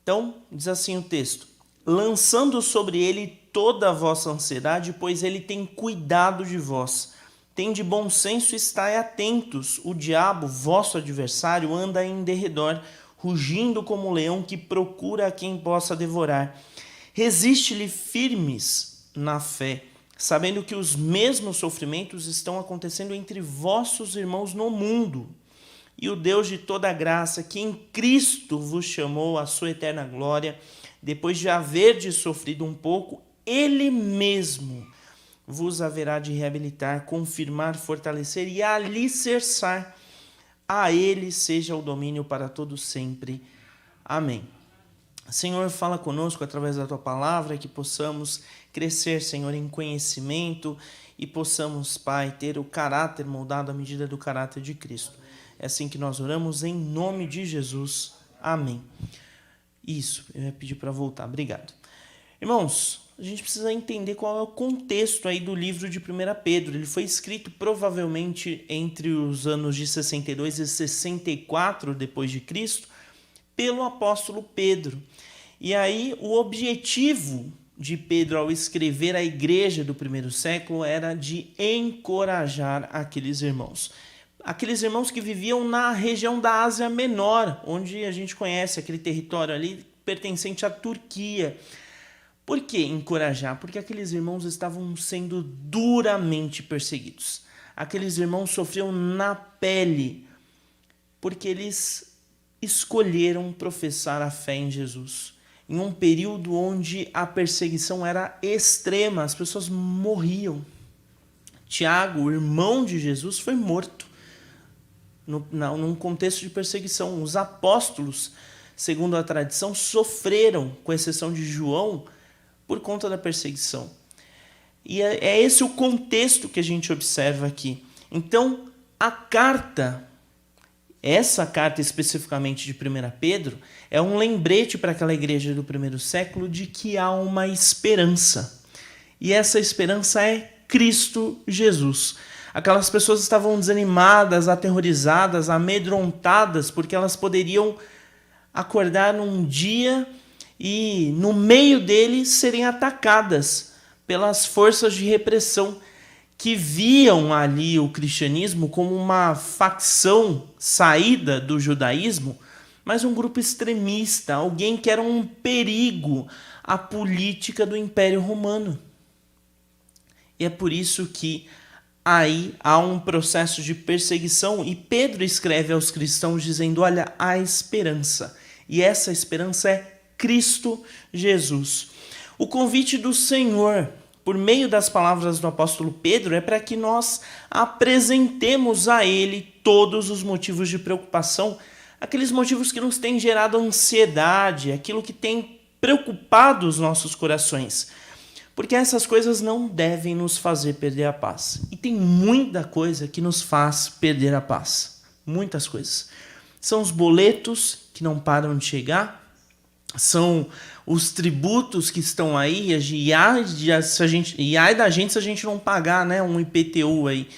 Então, diz assim o texto: lançando sobre ele toda a vossa ansiedade, pois ele tem cuidado de vós. Tende bom senso e estai atentos. O diabo, vosso adversário, anda em derredor, rugindo como um leão que procura a quem possa devorar. Resiste-lhe firmes na fé, sabendo que os mesmos sofrimentos estão acontecendo entre vossos irmãos no mundo. E o Deus de toda graça, que em Cristo vos chamou à sua eterna glória, depois de haverdes sofrido um pouco, Ele mesmo vos haverá de reabilitar, confirmar, fortalecer e alicerçar. A Ele seja o domínio para todos sempre. Amém. Senhor, fala conosco através da Tua palavra, que possamos crescer, Senhor, em conhecimento e possamos, Pai, ter o caráter moldado à medida do caráter de Cristo. É assim que nós oramos, em nome de Jesus. Amém. Isso, eu ia pedir para voltar. Obrigado. Irmãos, a gente precisa entender qual é o contexto aí do livro de 1 Pedro. Ele foi escrito provavelmente entre os anos de 62 e 64 depois de Cristo pelo apóstolo Pedro. E aí o objetivo de Pedro ao escrever a igreja do primeiro século era de encorajar aqueles irmãos. Aqueles irmãos que viviam na região da Ásia Menor, onde a gente conhece aquele território ali pertencente à Turquia. Por que encorajar? Porque aqueles irmãos estavam sendo duramente perseguidos. Aqueles irmãos sofriam na pele, porque eles escolheram professar a fé em Jesus. Em um período onde a perseguição era extrema, as pessoas morriam. Tiago, o irmão de Jesus, foi morto num contexto de perseguição. Os apóstolos, segundo a tradição, sofreram, com exceção de João, por conta da perseguição. E é esse o contexto que a gente observa aqui. Então, essa carta especificamente de 1 Pedro, é um lembrete para aquela igreja do primeiro século de que há uma esperança. E essa esperança é Cristo Jesus. Aquelas pessoas estavam desanimadas, aterrorizadas, amedrontadas, porque elas poderiam acordar num dia e no meio dele serem atacadas pelas forças de repressão que viam ali o cristianismo como uma facção saída do judaísmo, mas um grupo extremista, alguém que era um perigo à política do Império Romano. E é por isso que aí há um processo de perseguição e Pedro escreve aos cristãos dizendo: olha, há esperança. E essa esperança é Cristo Jesus. O convite do Senhor, por meio das palavras do apóstolo Pedro, é para que nós apresentemos a Ele todos os motivos de preocupação, aqueles motivos que nos têm gerado ansiedade, aquilo que tem preocupado os nossos corações. Porque essas coisas não devem nos fazer perder a paz. E tem muita coisa que nos faz perder a paz. Muitas coisas. São os boletos que não param de chegar. São os tributos que estão aí. E ai da gente se a gente não pagar, né, um IPTU aí.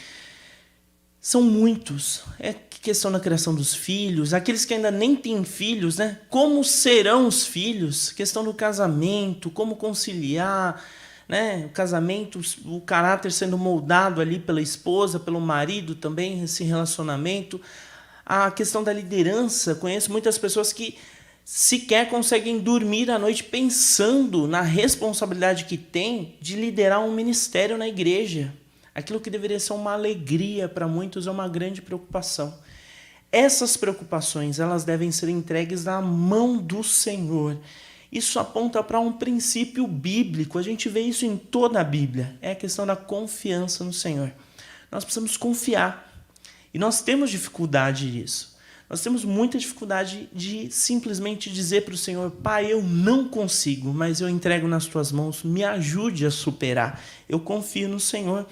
São muitos. É questão da criação dos filhos. Aqueles que ainda nem têm filhos, né? Como serão os filhos? Questão do casamento. Como conciliar, né? O casamento, o caráter sendo moldado ali pela esposa, pelo marido também, esse relacionamento. A questão da liderança. Conheço muitas pessoas que sequer conseguem dormir à noite pensando na responsabilidade que tem de liderar um ministério na igreja. Aquilo que deveria ser uma alegria para muitos é uma grande preocupação. Essas preocupações, elas devem ser entregues na mão do Senhor. Isso aponta para um princípio bíblico. A gente vê isso em toda a Bíblia. É a questão da confiança no Senhor. Nós precisamos confiar. E nós temos dificuldade nisso. Nós temos muita dificuldade de simplesmente dizer para o Senhor: Pai, eu não consigo, mas eu entrego nas tuas mãos, me ajude a superar. Eu confio no Senhor.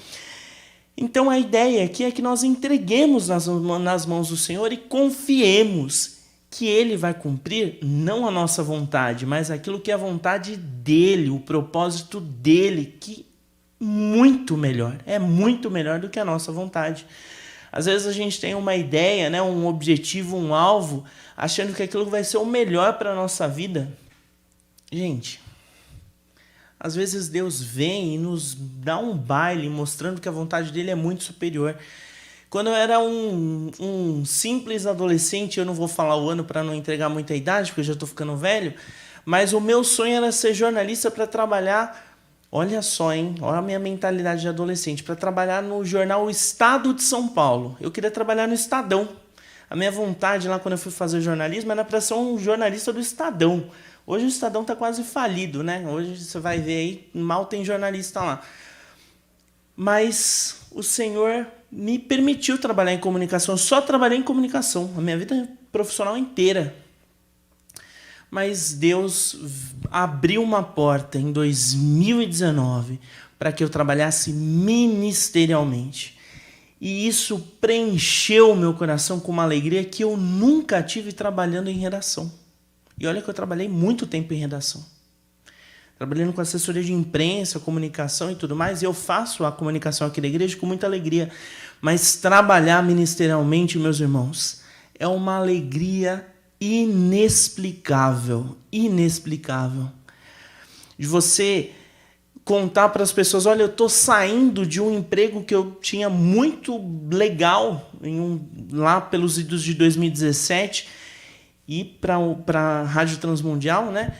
Então a ideia aqui é que nós entreguemos nas mãos do Senhor e confiemos que Ele vai cumprir não a nossa vontade, mas aquilo que é a vontade dEle, o propósito dEle, que muito melhor, é muito melhor do que a nossa vontade. Às vezes a gente tem uma ideia, né, um objetivo, um alvo, achando que aquilo vai ser o melhor para a nossa vida. Gente, às vezes Deus vem e nos dá um baile mostrando que a vontade dele é muito superior. Quando eu era um simples adolescente, eu não vou falar o ano para não entregar muita idade, porque eu já estou ficando velho, mas o meu sonho era ser jornalista para trabalhar, olha só, hein? Olha a minha mentalidade de adolescente, para trabalhar no jornal O Estado de São Paulo. Eu queria trabalhar no Estadão. A minha vontade lá quando eu fui fazer jornalismo era para ser um jornalista do Estadão. Hoje o Estadão está quase falido, né? Hoje você vai ver aí, mal tem jornalista lá. Mas o Senhor me permitiu trabalhar em comunicação. Eu só trabalhei em comunicação a minha vida profissional inteira. Mas Deus abriu uma porta em 2019 para que eu trabalhasse ministerialmente. E isso preencheu o meu coração com uma alegria que eu nunca tive trabalhando em redação. E olha que eu trabalhei muito tempo em redação. Trabalhando com assessoria de imprensa, comunicação e tudo mais. E eu faço a comunicação aqui na igreja com muita alegria. Mas trabalhar ministerialmente, meus irmãos, é uma alegria inexplicável. Inexplicável. De você contar para as pessoas, olha, eu estou saindo de um emprego que eu tinha muito legal lá pelos idos de 2017 e para a Rádio Transmundial, né?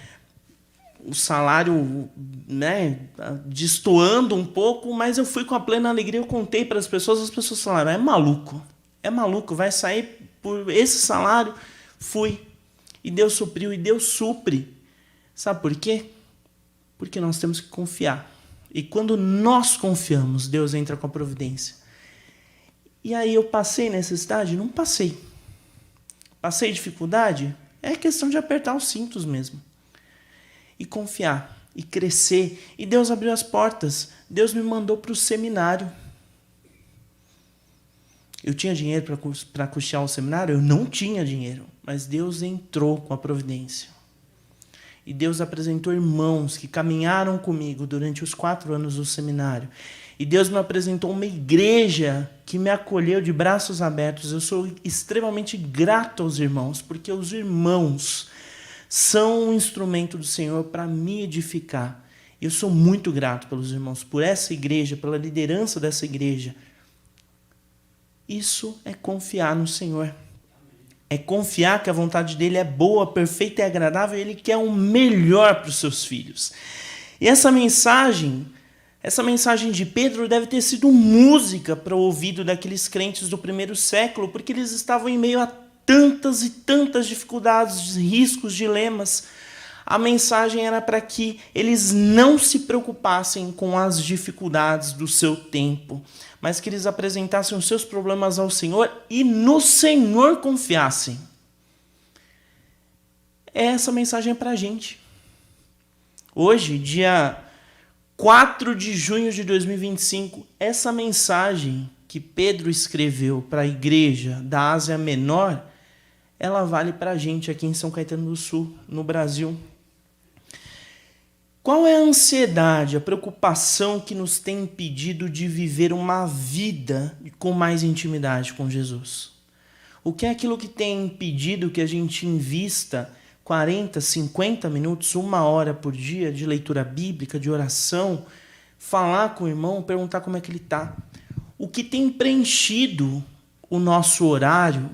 O salário, né, destoando um pouco, mas eu fui com a plena alegria, eu contei para as pessoas falaram, é maluco, vai sair por esse salário. Fui. E Deus supriu, e Deus supre. Sabe por quê? Porque nós temos que confiar. E quando nós confiamos, Deus entra com a providência. E aí eu passei necessidade? Não passei. Passei dificuldade? É questão de apertar os cintos mesmo. E confiar, e crescer. E Deus abriu as portas. Deus me mandou para o seminário. Eu tinha dinheiro para custear o seminário? Eu não tinha dinheiro. Mas Deus entrou com a providência. E Deus apresentou irmãos que caminharam comigo durante os 4 anos do seminário. E Deus me apresentou uma igreja que me acolheu de braços abertos. Eu sou extremamente grato aos irmãos, porque os irmãos são um instrumento do Senhor para me edificar. Eu sou muito grato pelos irmãos, por essa igreja, pela liderança dessa igreja. Isso é confiar no Senhor. É confiar que a vontade dele é boa, perfeita e agradável, e ele quer o melhor para os seus filhos. E essa mensagem de Pedro deve ter sido música para o ouvido daqueles crentes do primeiro século, porque eles estavam em meio a tantas e tantas dificuldades, riscos, dilemas. A mensagem era para que eles não se preocupassem com as dificuldades do seu tempo, mas que eles apresentassem os seus problemas ao Senhor e no Senhor confiassem. Essa mensagem é para a gente. Hoje, dia 4 de junho de 2025, essa mensagem que Pedro escreveu para a igreja da Ásia Menor, ela vale para a gente aqui em São Caetano do Sul, no Brasil. Qual é a ansiedade, a preocupação que nos tem impedido de viver uma vida com mais intimidade com Jesus? O que é aquilo que tem impedido que a gente invista 40, 50 minutos, 1 hora por dia de leitura bíblica, de oração, falar com o irmão, perguntar como é que ele está? O que tem preenchido o nosso horário,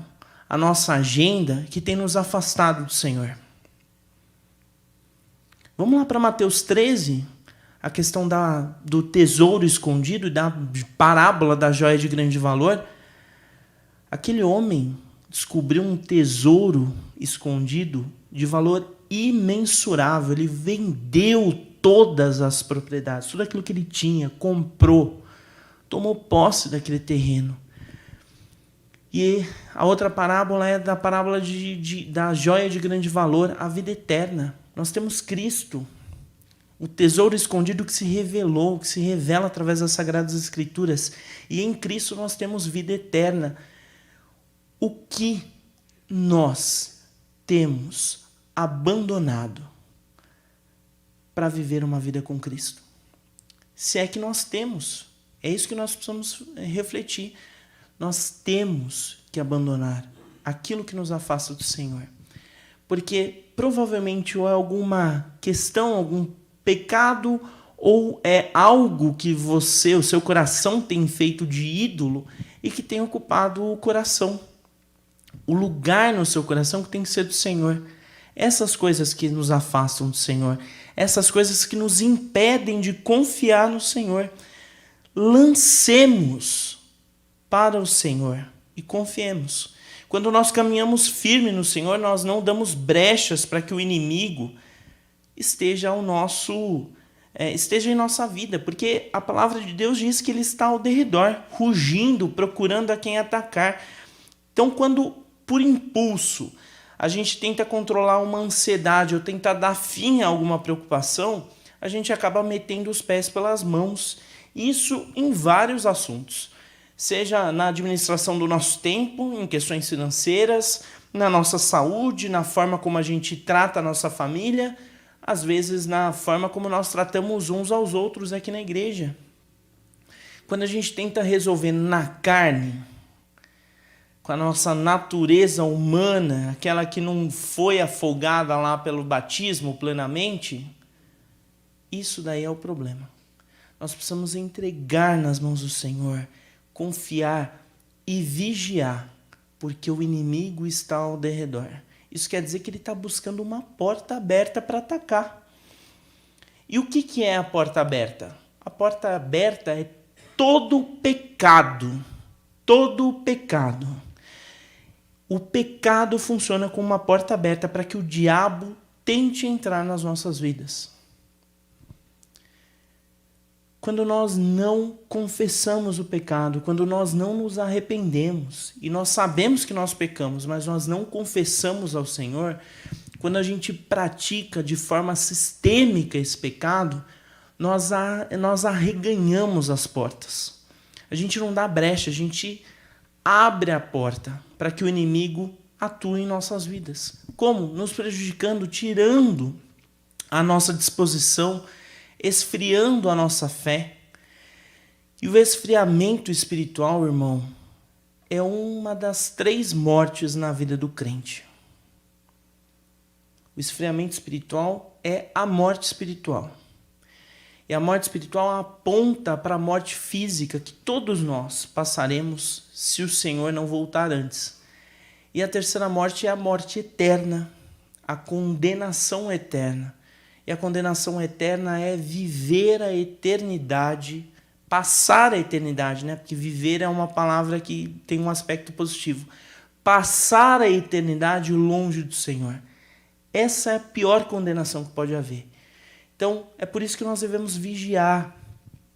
a nossa agenda, que tem nos afastado do Senhor? Vamos lá para Mateus 13, a questão do tesouro escondido e da parábola da joia de grande valor. Aquele homem descobriu um tesouro escondido de valor imensurável. Ele vendeu todas as propriedades, tudo aquilo que ele tinha, comprou, tomou posse daquele terreno. E a outra parábola é da parábola da joia de grande valor, a vida eterna. Nós temos Cristo, o tesouro escondido que se revelou, que se revela através das Sagradas Escrituras. E em Cristo nós temos vida eterna. O que nós temos abandonado para viver uma vida com Cristo? Se é que nós temos, é isso que nós precisamos refletir. Nós temos que abandonar aquilo que nos afasta do Senhor, Porque provavelmente ou é alguma questão, algum pecado, ou é algo que o seu coração tem feito de ídolo e que tem ocupado o coração. O lugar no seu coração que tem que ser do Senhor. Essas coisas que nos afastam do Senhor, essas coisas que nos impedem de confiar no Senhor, lancemos para o Senhor e confiemos. Quando nós caminhamos firme no Senhor, nós não damos brechas para que o inimigo esteja em nossa vida, porque a palavra de Deus diz que ele está ao derredor, rugindo, procurando a quem atacar. Então, quando por impulso a gente tenta controlar uma ansiedade ou tentar dar fim a alguma preocupação, a gente acaba metendo os pés pelas mãos. Isso em vários assuntos. Seja na administração do nosso tempo, em questões financeiras, na nossa saúde, na forma como a gente trata a nossa família, às vezes na forma como nós tratamos uns aos outros aqui na igreja. Quando a gente tenta resolver na carne, com a nossa natureza humana, aquela que não foi afogada lá pelo batismo plenamente, isso daí é o problema. Nós precisamos entregar nas mãos do Senhor, confiar e vigiar, porque o inimigo está ao derredor. Isso quer dizer que ele está buscando uma porta aberta para atacar. E o que é a porta aberta? A porta aberta é todo pecado. Todo pecado. O pecado funciona como uma porta aberta para que o diabo tente entrar nas nossas vidas. Quando nós não confessamos o pecado, quando nós não nos arrependemos, e nós sabemos que nós pecamos, mas nós não confessamos ao Senhor, quando a gente pratica de forma sistêmica esse pecado, nós arreganhamos as portas. A gente não dá brecha, a gente abre a porta para que o inimigo atue em nossas vidas. Como? Nos prejudicando, tirando a nossa disposição, esfriando a nossa fé. E o esfriamento espiritual, irmão, é uma das 3 mortes na vida do crente. O esfriamento espiritual é a morte espiritual. E a morte espiritual aponta para a morte física que todos nós passaremos se o Senhor não voltar antes. E a terceira morte é a morte eterna, a condenação eterna. E a condenação eterna é viver a eternidade, passar a eternidade, né? Porque viver é uma palavra que tem um aspecto positivo. Passar a eternidade longe do Senhor. Essa é a pior condenação que pode haver. Então, é por isso que nós devemos vigiar.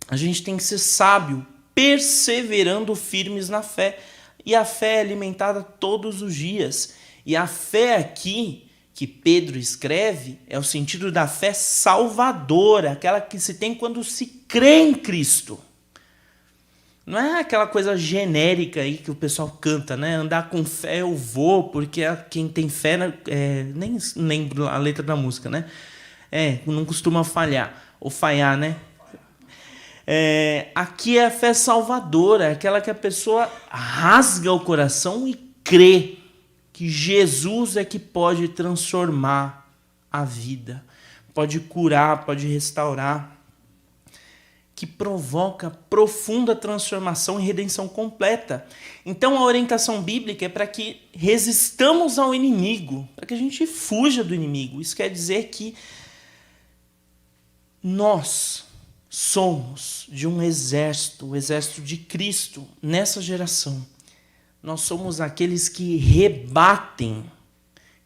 A gente tem que ser sábio, perseverando firmes na fé. E a fé é alimentada todos os dias. E a fé aqui, que Pedro escreve, é o sentido da fé salvadora, aquela que se tem quando se crê em Cristo. Não é aquela coisa genérica aí que o pessoal canta, né? Andar com fé eu vou, porque quem tem fé, nem lembro a letra da música, né? Não costuma falhar, ou falhar, né? Aqui é a fé salvadora, aquela que a pessoa rasga o coração e crê que Jesus é que pode transformar a vida, pode curar, pode restaurar, que provoca profunda transformação e redenção completa. Então a orientação bíblica é para que resistamos ao inimigo, para que a gente fuja do inimigo. Isso quer dizer que nós somos de um exército, o exército de Cristo nessa geração. Nós somos aqueles que rebatem,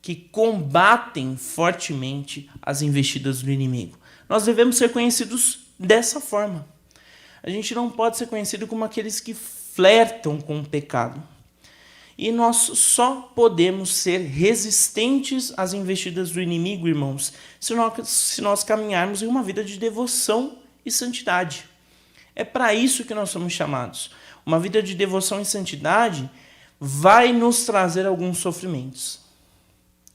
que combatem fortemente as investidas do inimigo. Nós devemos ser conhecidos dessa forma. A gente não pode ser conhecido como aqueles que flertam com o pecado. E nós só podemos ser resistentes às investidas do inimigo, irmãos, se nós caminharmos em uma vida de devoção e santidade. É para isso que nós somos chamados. Uma vida de devoção e santidade vai nos trazer alguns sofrimentos.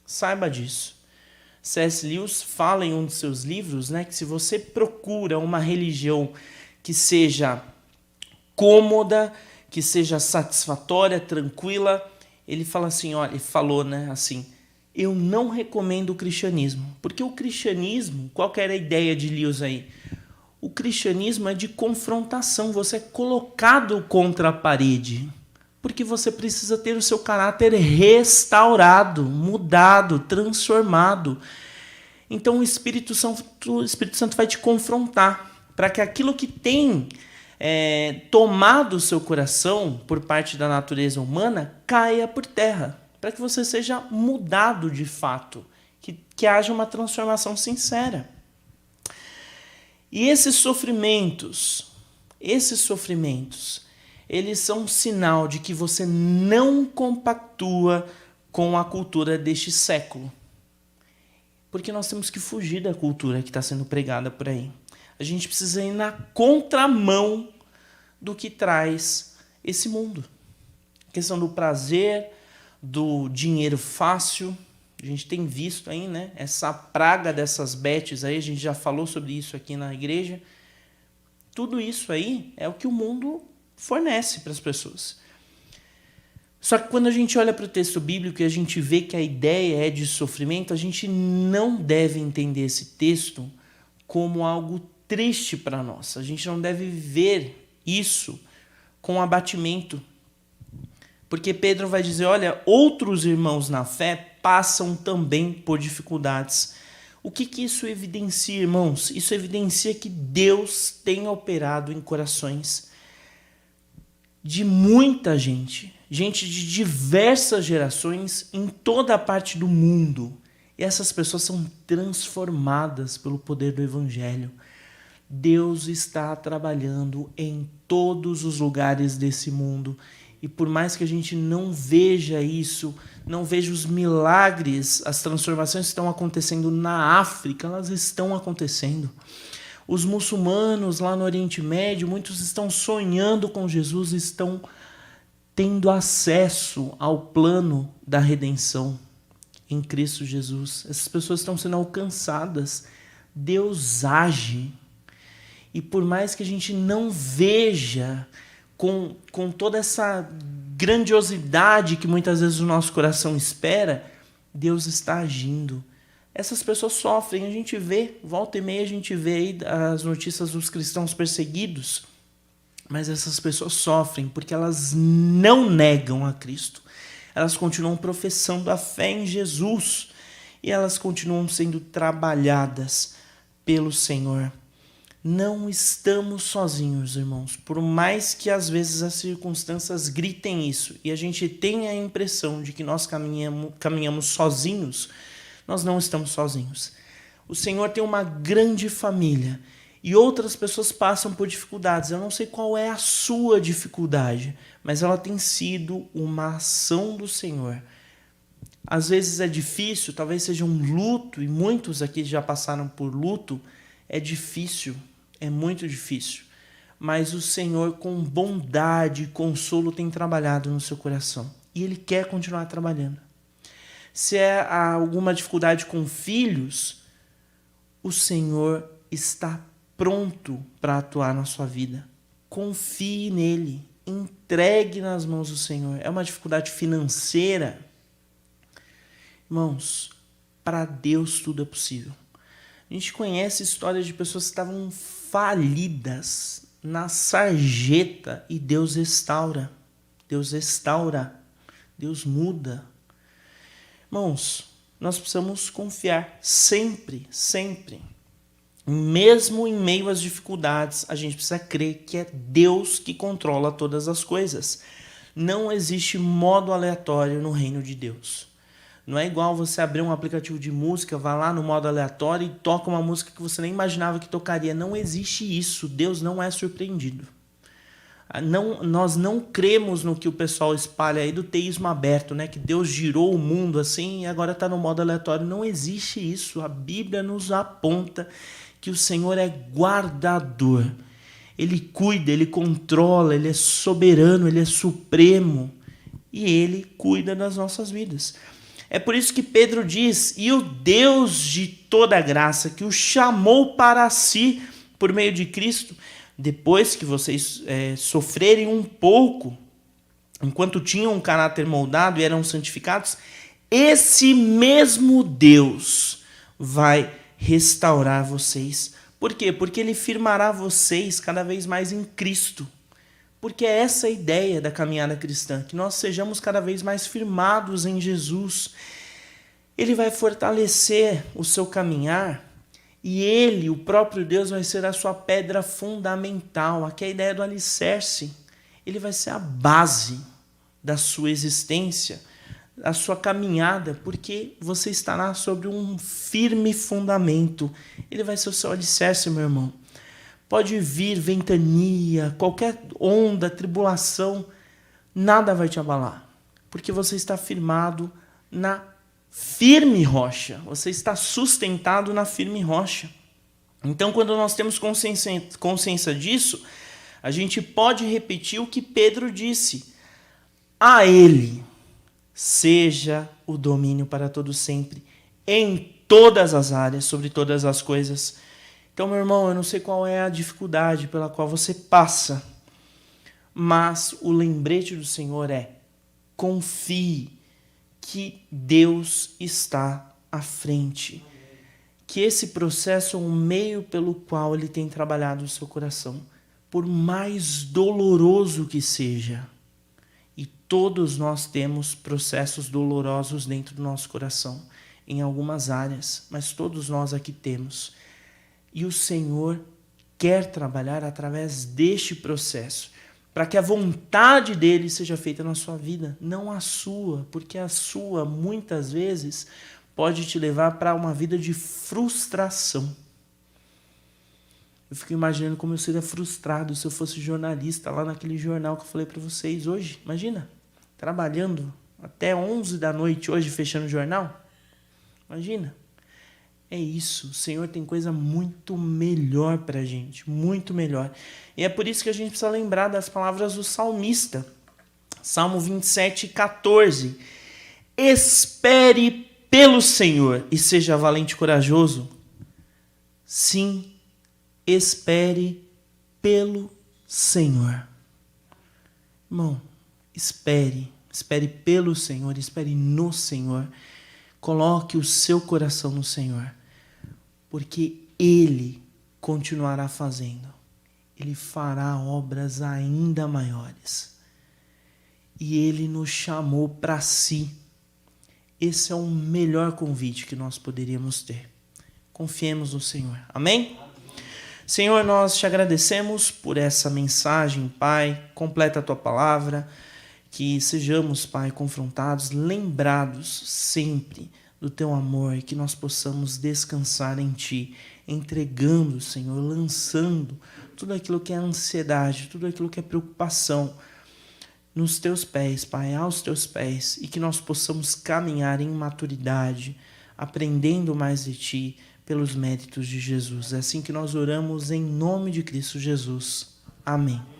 Saiba disso. C.S. Lewis fala em um de seus livros, né, que se você procura uma religião que seja cômoda, que seja satisfatória, tranquila, ele fala assim, olha, ele falou, né, assim, eu não recomendo o cristianismo. Porque o cristianismo, qual que era a ideia de Lewis aí? O cristianismo é de confrontação, você é colocado contra a parede. Porque você precisa ter o seu caráter restaurado, mudado, transformado. Então o Espírito Santo vai te confrontar para que aquilo que tem tomado o seu coração por parte da natureza humana caia por terra, para que você seja mudado de fato, que haja uma transformação sincera. E esses sofrimentos, eles são um sinal de que você não compactua com a cultura deste século. Porque nós temos que fugir da cultura que está sendo pregada por aí. A gente precisa ir na contramão do que traz esse mundo. A questão do prazer, do dinheiro fácil. A gente tem visto aí, né? Essa praga dessas bets aí, a gente já falou sobre isso aqui na igreja. Tudo isso aí é o que o mundo fornece para as pessoas. Só que quando a gente olha para o texto bíblico e a gente vê que a ideia é de sofrimento, a gente não deve entender esse texto como algo triste para nós. A gente não deve ver isso com abatimento. Porque Pedro vai dizer, olha, outros irmãos na fé passam também por dificuldades. O que isso evidencia, irmãos? Isso evidencia que Deus tem operado em corações de muita gente de diversas gerações em toda a parte do mundo. E essas pessoas são transformadas pelo poder do Evangelho. Deus está trabalhando em todos os lugares desse mundo. E por mais que a gente não veja isso, não veja os milagres, as transformações que estão acontecendo na África, elas estão acontecendo. Os muçulmanos lá no Oriente Médio, muitos estão sonhando com Jesus, estão tendo acesso ao plano da redenção em Cristo Jesus. Essas pessoas estão sendo alcançadas. Deus age. E por mais que a gente não veja com toda essa grandiosidade que muitas vezes o nosso coração espera, Deus está agindo. Essas pessoas sofrem, a gente vê, volta e meia a gente vê aí as notícias dos cristãos perseguidos, mas essas pessoas sofrem porque elas não negam a Cristo. Elas continuam professando a fé em Jesus e elas continuam sendo trabalhadas pelo Senhor. Não estamos sozinhos, irmãos. Por mais que às vezes as circunstâncias gritem isso e a gente tenha a impressão de que nós caminhamos sozinhos, nós não estamos sozinhos. O Senhor tem uma grande família e outras pessoas passam por dificuldades. Eu não sei qual é a sua dificuldade, mas ela tem sido uma ação do Senhor. Às vezes é difícil, talvez seja um luto, e muitos aqui já passaram por luto. É difícil, é muito difícil. Mas o Senhor, com bondade e consolo, tem trabalhado no seu coração. E Ele quer continuar trabalhando. Se é alguma dificuldade com filhos, o Senhor está pronto para atuar na sua vida. Confie nele, entregue nas mãos do Senhor. É uma dificuldade financeira? Irmãos, para Deus tudo é possível. A gente conhece histórias de pessoas que estavam falidas na sarjeta e Deus restaura. Deus restaura. Deus muda. Irmãos, nós precisamos confiar sempre, sempre. Mesmo em meio às dificuldades, a gente precisa crer que é Deus que controla todas as coisas. Não existe modo aleatório no reino de Deus. Não é igual você abrir um aplicativo de música, vai lá no modo aleatório e toca uma música que você nem imaginava que tocaria. Não existe isso. Deus não é surpreendido. Nós não cremos no que o pessoal espalha aí do teísmo aberto, né? Que Deus girou o mundo assim e agora está no modo aleatório. Não existe isso. A Bíblia nos aponta que o Senhor é guardador. Ele cuida, Ele controla, Ele é soberano, Ele é supremo. E Ele cuida das nossas vidas. É por isso que Pedro diz, e o Deus de toda graça, que o chamou para si por meio de Cristo, depois que vocês sofrerem um pouco, enquanto tinham um caráter moldado e eram santificados, esse mesmo Deus vai restaurar vocês. Por quê? Porque ele firmará vocês cada vez mais em Cristo. Porque é essa a ideia da caminhada cristã, que nós sejamos cada vez mais firmados em Jesus. Ele vai fortalecer o seu caminhar e ele, o próprio Deus, vai ser a sua pedra fundamental. Aqui é a ideia do alicerce. Ele vai ser a base da sua existência, da sua caminhada, porque você estará sobre um firme fundamento. Ele vai ser o seu alicerce, meu irmão. Pode vir ventania, qualquer onda, tribulação, nada vai te abalar, porque você está firmado na firme rocha, você está sustentado na firme rocha. Então, quando nós temos consciência disso, a gente pode repetir o que Pedro disse: a ele seja o domínio para todo sempre, em todas as áreas, sobre todas as coisas. Então, meu irmão, eu não sei qual é a dificuldade pela qual você passa, mas o lembrete do Senhor é: confie que Deus está à frente, que esse processo é um meio pelo qual Ele tem trabalhado o seu coração, por mais doloroso que seja. E todos nós temos processos dolorosos dentro do nosso coração, em algumas áreas, mas todos nós aqui temos. E o Senhor quer trabalhar através deste processo, para que a vontade dele seja feita na sua vida, não a sua, porque a sua, muitas vezes, pode te levar para uma vida de frustração. Eu fico imaginando como eu seria frustrado se eu fosse jornalista lá naquele jornal que eu falei para vocês hoje. Imagina, trabalhando até 11 da noite hoje, fechando o jornal. Imagina. É isso, o Senhor tem coisa muito melhor para a gente, muito melhor. E é por isso que a gente precisa lembrar das palavras do salmista. Salmo 27:14. Espere pelo Senhor e seja valente e corajoso. Sim, espere pelo Senhor. Irmão, espere pelo Senhor, espere no Senhor. Coloque o seu coração no Senhor, porque Ele continuará fazendo. Ele fará obras ainda maiores. E Ele nos chamou para si. Esse é o melhor convite que nós poderíamos ter. Confiemos no Senhor. Amém? Senhor, nós te agradecemos por essa mensagem, Pai. Completa a tua palavra. Que sejamos, Pai, confrontados, lembrados sempre do teu amor e que nós possamos descansar em Ti, entregando, Senhor, lançando tudo aquilo que é ansiedade, tudo aquilo que é preocupação nos teus pés, Pai, aos teus pés, e que nós possamos caminhar em maturidade, aprendendo mais de Ti pelos méritos de Jesus. É assim que nós oramos em nome de Cristo Jesus. Amém.